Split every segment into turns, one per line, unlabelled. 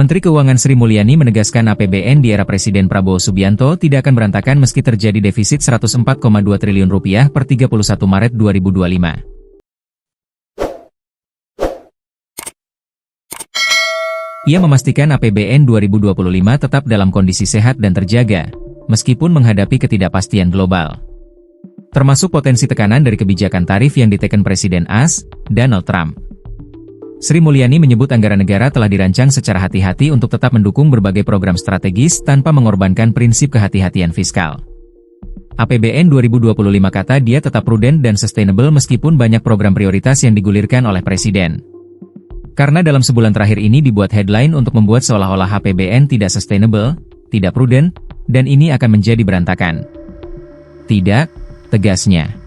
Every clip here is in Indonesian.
Menteri Keuangan Sri Mulyani menegaskan APBN di era Presiden Prabowo Subianto tidak akan berantakan meski terjadi defisit Rp104,2 triliun per 31 Maret 2025. Ia memastikan APBN 2025 tetap dalam kondisi sehat dan terjaga, meskipun menghadapi ketidakpastian global. Termasuk potensi tekanan dari kebijakan tarif yang diteken Presiden AS, Donald Trump. Sri Mulyani menyebut anggaran negara telah dirancang secara hati-hati untuk tetap mendukung berbagai program strategis tanpa mengorbankan prinsip kehati-hatian fiskal. APBN 2025 kata dia tetap prudent dan sustainable meskipun banyak program prioritas yang digulirkan oleh Presiden. Karena dalam sebulan terakhir ini dibuat headline untuk membuat seolah-olah APBN tidak sustainable, tidak prudent, dan ini akan menjadi berantakan. Tidak, tegasnya.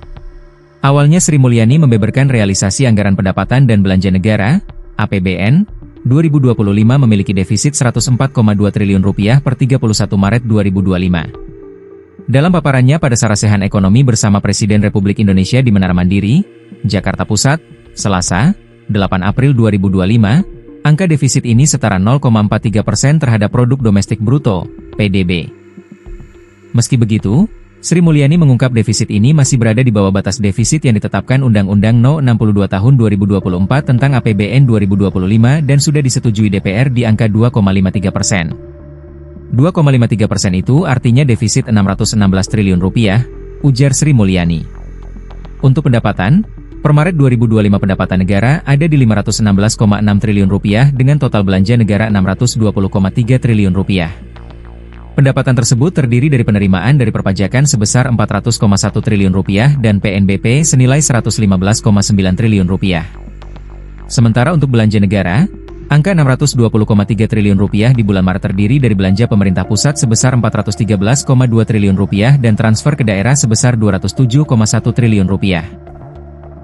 Awalnya Sri Mulyani membeberkan realisasi anggaran pendapatan dan belanja negara, APBN, 2025 memiliki defisit Rp104,2 triliun per 31 Maret 2025. Dalam paparannya pada Sarasehan Ekonomi bersama Presiden Republik Indonesia di Menara Mandiri, Jakarta Pusat, Selasa, 8 April 2025, angka defisit ini setara 0,43% terhadap produk domestik bruto, PDB. Meski begitu, Sri Mulyani mengungkap defisit ini masih berada di bawah batas defisit yang ditetapkan Undang-Undang No. 62 Tahun 2024 tentang APBN 2025 dan sudah disetujui DPR di angka 2,53%. 2,53% itu artinya defisit Rp616 triliun, ujar Sri Mulyani. Untuk pendapatan, per Maret 2025 pendapatan negara ada di Rp516,6 triliun dengan total belanja negara Rp620,3 triliun. Pendapatan tersebut terdiri dari penerimaan dari perpajakan sebesar Rp400,1 triliun dan PNBP senilai Rp115,9 triliun. Sementara untuk belanja negara, angka Rp620,3 triliun di bulan Maret terdiri dari belanja pemerintah pusat sebesar Rp413,2 triliun dan transfer ke daerah sebesar Rp207,1 triliun.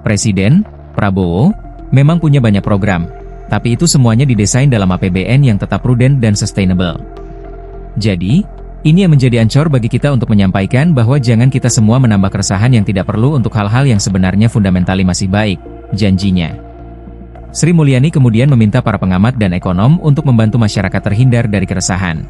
Presiden Prabowo memang punya banyak program, tapi itu semuanya didesain dalam APBN yang tetap prudent dan sustainable. Jadi, ini yang menjadi ancor bagi kita untuk menyampaikan bahwa jangan kita semua menambah keresahan yang tidak perlu untuk hal-hal yang sebenarnya fundamentali masih baik, janjinya. Sri Mulyani kemudian meminta para pengamat dan ekonom untuk membantu masyarakat terhindar dari keresahan.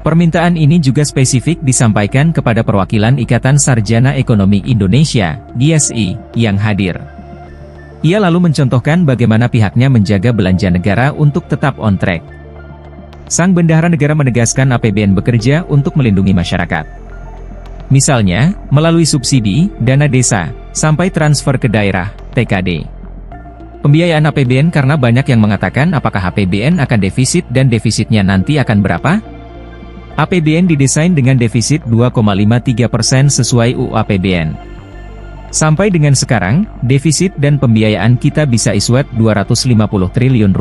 Permintaan ini juga spesifik disampaikan kepada perwakilan Ikatan Sarjana Ekonomi Indonesia, ISI, yang hadir. Ia lalu mencontohkan bagaimana pihaknya menjaga belanja negara untuk tetap on track. Sang Bendahara Negara menegaskan APBN bekerja untuk melindungi masyarakat. Misalnya, melalui subsidi, dana desa, sampai transfer ke daerah, TKD. Pembiayaan APBN karena banyak yang mengatakan apakah APBN akan defisit dan defisitnya nanti akan berapa? APBN didesain dengan defisit 2,53% sesuai UU APBN. Sampai dengan sekarang, defisit dan pembiayaan kita bisa iswet Rp250 triliun.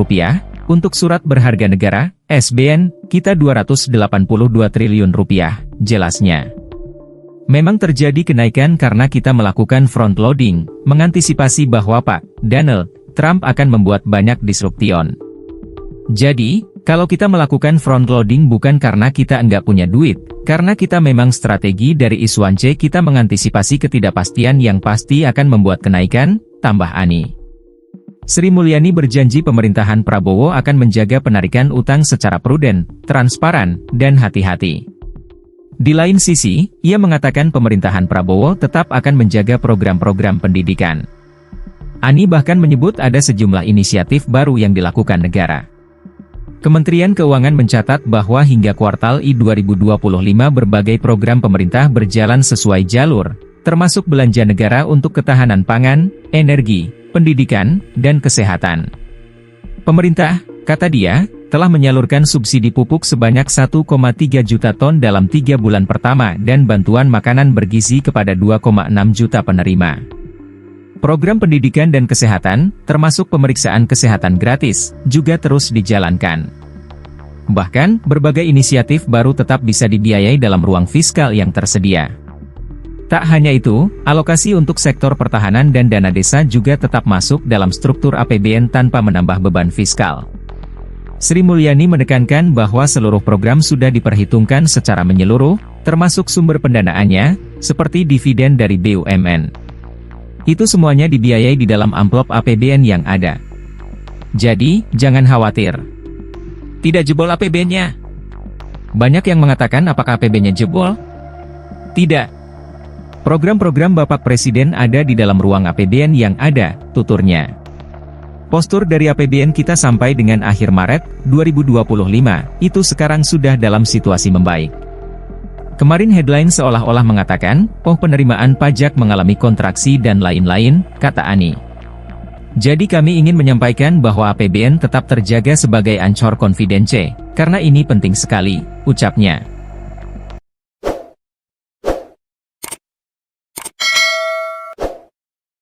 Untuk surat berharga negara, SBN, kita Rp282 triliun, jelasnya. Memang terjadi kenaikan karena kita melakukan front loading, mengantisipasi bahwa Pak Donald Trump akan membuat banyak disruption. Jadi, kalau kita melakukan front loading bukan karena kita enggak punya duit, karena kita memang strategi dari Iswan C kita mengantisipasi ketidakpastian yang pasti akan membuat kenaikan, tambah Ani. Sri Mulyani berjanji pemerintahan Prabowo akan menjaga penarikan utang secara prudent, transparan, dan hati-hati. Di lain sisi, ia mengatakan pemerintahan Prabowo tetap akan menjaga program-program pendidikan. Ani bahkan menyebut ada sejumlah inisiatif baru yang dilakukan negara. Kementerian Keuangan mencatat bahwa hingga kuartal I 2025 berbagai program pemerintah berjalan sesuai jalur, termasuk belanja negara untuk ketahanan pangan, energi, pendidikan, dan kesehatan. Pemerintah, kata dia, telah menyalurkan subsidi pupuk sebanyak 1,3 juta ton dalam 3 bulan pertama dan bantuan makanan bergizi kepada 2,6 juta penerima. Program pendidikan dan kesehatan, termasuk pemeriksaan kesehatan gratis, juga terus dijalankan. Bahkan, berbagai inisiatif baru tetap bisa dibiayai dalam ruang fiskal yang tersedia. Tak hanya itu, alokasi untuk sektor pertahanan dan dana desa juga tetap masuk dalam struktur APBN tanpa menambah beban fiskal. Sri Mulyani menekankan bahwa seluruh program sudah diperhitungkan secara menyeluruh, termasuk sumber pendanaannya, seperti dividen dari BUMN. Itu semuanya dibiayai di dalam amplop APBN yang ada. Jadi, jangan khawatir. Tidak jebol APBN-nya. Banyak yang mengatakan apakah APBN-nya jebol? Tidak. Program-program Bapak Presiden ada di dalam ruang APBN yang ada, tuturnya. Postur dari APBN kita sampai dengan akhir Maret 2025, itu sekarang sudah dalam situasi membaik. Kemarin headline seolah-olah mengatakan, penerimaan pajak mengalami kontraksi dan lain-lain, kata Ani. Jadi kami ingin menyampaikan bahwa APBN tetap terjaga sebagai ancor confidence, karena ini penting sekali, ucapnya.